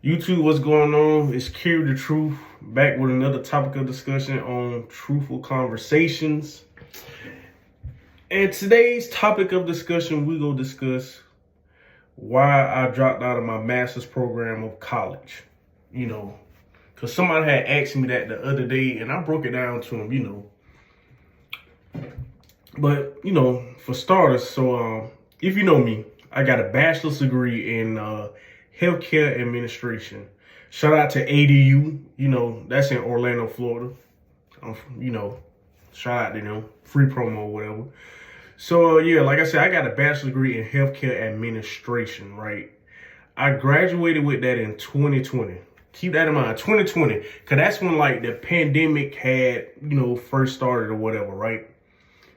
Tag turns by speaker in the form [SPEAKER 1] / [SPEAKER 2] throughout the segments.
[SPEAKER 1] YouTube, what's going on? It's Kerry the Truth, back with another topic of discussion on truthful conversations. And today's topic of discussion, we're going to discuss why I dropped out of my master's program of college. Because somebody had asked me that the other day, and I broke it down to them, But, for starters, so if you know me, I got a bachelor's degree in healthcare administration. Shout out to ADU, that's in Orlando, Florida. Shout out to them, free promo or whatever. So like I said, I got a bachelor's degree in healthcare administration, right? I graduated with that in 2020. Keep that in mind, 2020, because that's when like the pandemic had, first started or whatever, right?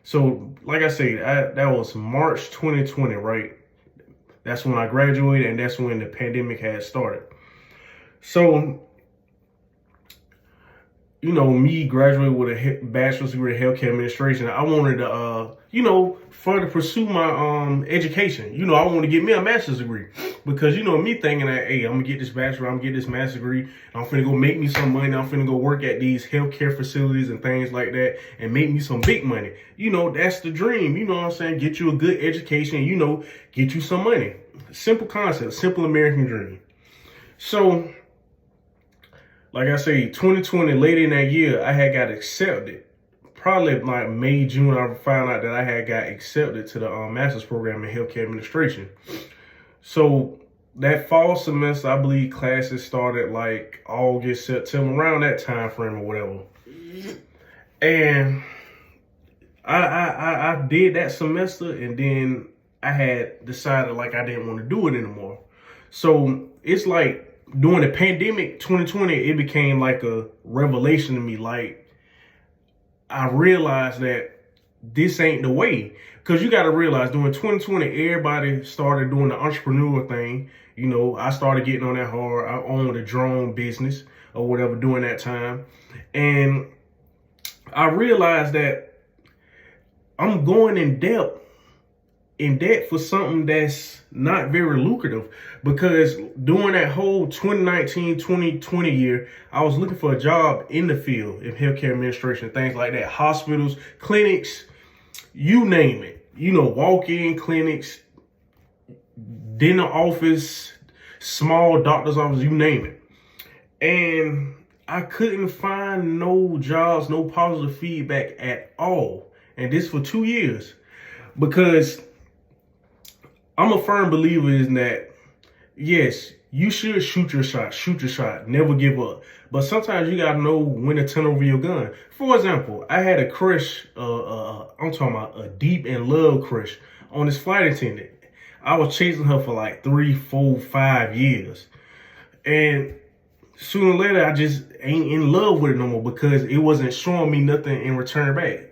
[SPEAKER 1] So like I said, that was March 2020, right? That's when I graduated, and that's when the pandemic had started. So, me graduating with a bachelor's degree in healthcare administration, I wanted to, further pursue my education. I want to get me a master's degree because, me thinking that, hey, I'm going to get this bachelor, I'm going to get this master's degree, I'm finna go make me some money, I'm finna go work at these healthcare facilities and things like that and make me some big money. That's the dream, you know what I'm saying? Get you a good education, get you some money. Simple concept, simple American dream. So, like I say, 2020, later in that year, I had got accepted. Probably like May, June, I found out that I had got accepted to the master's program in healthcare administration. So that fall semester, I believe classes started like August, September, around that time frame or whatever. And I did that semester, and then I had decided like I didn't want to do it anymore. So it's like during the pandemic, 2020, it became like a revelation to me. Like, I realized that this ain't the way. Because you got to realize during 2020, everybody started doing the entrepreneur thing. I started getting on that hard. I owned a drone business or whatever during that time. And I realized that I'm going in debt for something that's not very lucrative, because during that whole 2019, 2020 year, I was looking for a job in the field in healthcare administration, things like that, hospitals, clinics, you name it, walk-in clinics, dinner office, small doctor's office, you name it. And I couldn't find no jobs, no positive feedback at all. And this for 2 years, because I'm a firm believer in that, yes, you should shoot your shot, never give up. But sometimes you gotta know when to turn over your gun. For example, I had a crush, I'm talking about a deep and love crush on this flight attendant. I was chasing her for like 3, 4, 5 years. And sooner or later, I just ain't in love with it no more, because it wasn't showing me nothing in return back.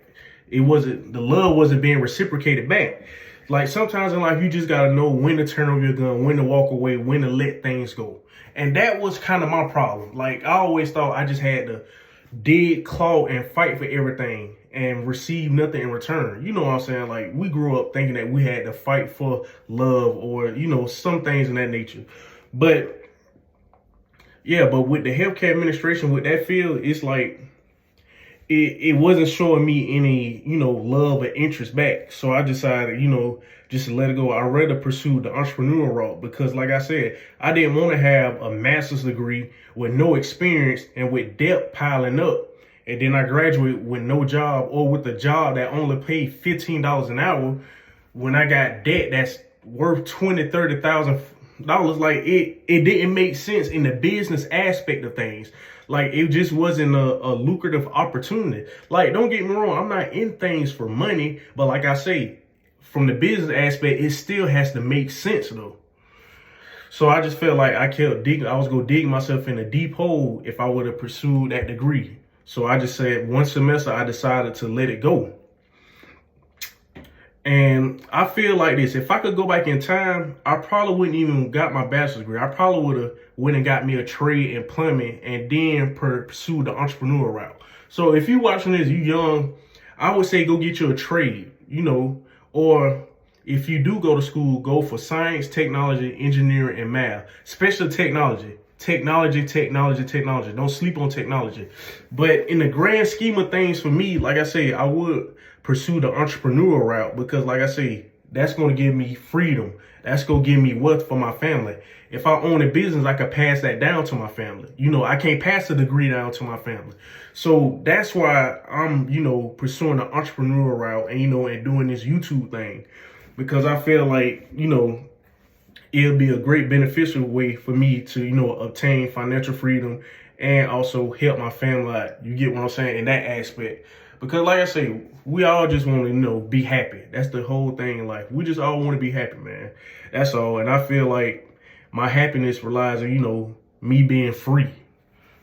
[SPEAKER 1] The love wasn't being reciprocated back. Like, sometimes in life, you just got to know when to turn over your gun, when to walk away, when to let things go. And that was kind of my problem. Like, I always thought I just had to dig, claw, and fight for everything and receive nothing in return. You know what I'm saying? Like, we grew up thinking that we had to fight for love or, some things in that nature. But, but with the healthcare administration, with that field, it's like, it wasn't showing me any, love or interest back. So I decided, just to let it go. I'd rather pursue the entrepreneurial route, because like I said, I didn't want to have a master's degree with no experience and with debt piling up. And then I graduate with no job, or with a job that only paid $15 an hour, when I got debt that's worth $20,000, $30,000. Like, it didn't make sense in the business aspect of things. Like, it just wasn't a lucrative opportunity. Like, don't get me wrong, I'm not in things for money, but like I say, from the business aspect, it still has to make sense though. So I just felt like I was gonna dig myself in a deep hole if I would have pursued that degree. So I just said, one semester I decided to let it go. And I feel like this, if I could go back in time, I probably wouldn't even got my bachelor's degree. I probably would have went and got me a trade in plumbing and then pursued the entrepreneurial route. So if you watching this, you young, I would say go get you a trade, or if you do go to school, go for science, technology, engineering, and math, especially technology. technology. Don't sleep on technology. But in the grand scheme of things for me, like I say, I would pursue the entrepreneurial route because, like I say, that's going to give me freedom. That's going to give me wealth for my family. If I own a business, I could pass that down to my family. I can't pass a degree down to my family. So that's why I'm, pursuing the entrepreneurial route and, and doing this YouTube thing. Because I feel like, it'll be a great beneficial way for me to, obtain financial freedom and also help my family out. You get what I'm saying in that aspect. Because like I say, we all just want to, be happy. That's the whole thing in life. We just all want to be happy, man. That's all. And I feel like my happiness relies on, me being free.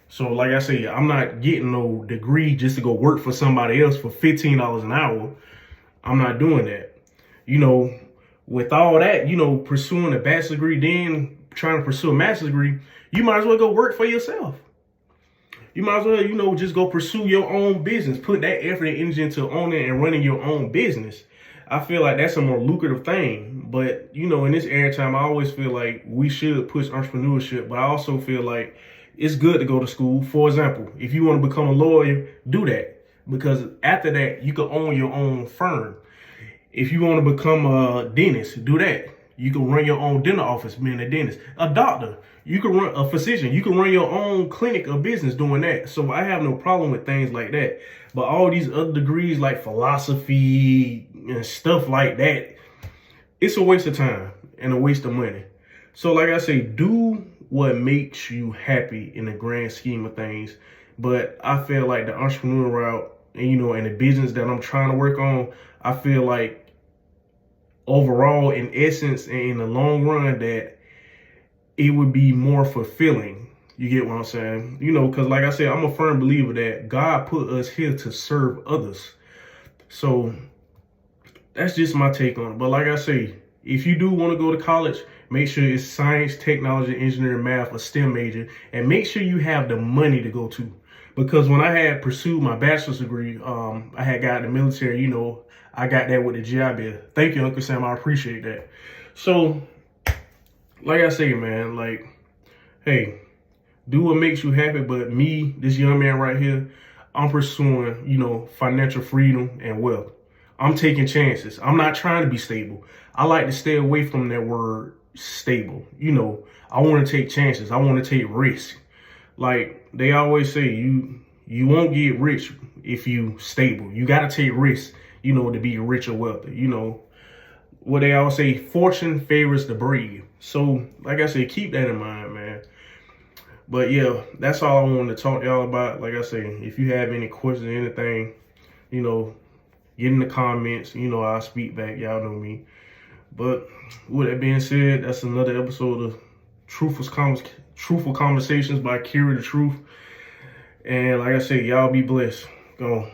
[SPEAKER 1] So like I say, I'm not getting no degree just to go work for somebody else for $15 an hour. I'm not doing that. With all that, pursuing a bachelor's degree, then trying to pursue a master's degree, you might as well go work for yourself. You might as well, just go pursue your own business. Put that effort and energy into owning and running your own business. I feel like that's a more lucrative thing. But, in this era time, I always feel like we should push entrepreneurship. But I also feel like it's good to go to school. For example, if you want to become a lawyer, do that. Because after that, you can own your own firm. If you want to become a dentist, do that. You can run your own dental office being a dentist. A doctor, you can run a physician. You can run your own clinic or business doing that. So I have no problem with things like that. But all these other degrees like philosophy and stuff like that, it's a waste of time and a waste of money. So like I say, do what makes you happy in the grand scheme of things. But I feel like the entrepreneurial route and, and the business that I'm trying to work on, I feel like overall, in essence, and in the long run, that it would be more fulfilling. You get what I'm saying? Because like I said, I'm a firm believer that God put us here to serve others. So that's just my take on it. But like I say, if you do want to go to college, make sure it's science, technology, engineering, math, a STEM major, and make sure you have the money to go to. Because when I had pursued my bachelor's degree, I had got in the military, I got that with the GI Bill. Thank you, Uncle Sam. I appreciate that. So, like I say, man, like, hey, do what makes you happy. But me, this young man right here, I'm pursuing, financial freedom and wealth. I'm taking chances. I'm not trying to be stable. I like to stay away from that word stable. I want to take chances. I want to take risks. Like they always say, you won't get rich if you stable. You got to take risks, to be rich or wealthy. What they always say, fortune favors the brave. So, like I said, keep that in mind, man. But yeah, that's all I wanted to talk to y'all about. Like I say, if you have any questions or anything, get in the comments. I'll speak back. Y'all know me. But with that being said, that's another episode of Truthful Conversations by Kira the Truth. And like I said, y'all be blessed. Go on.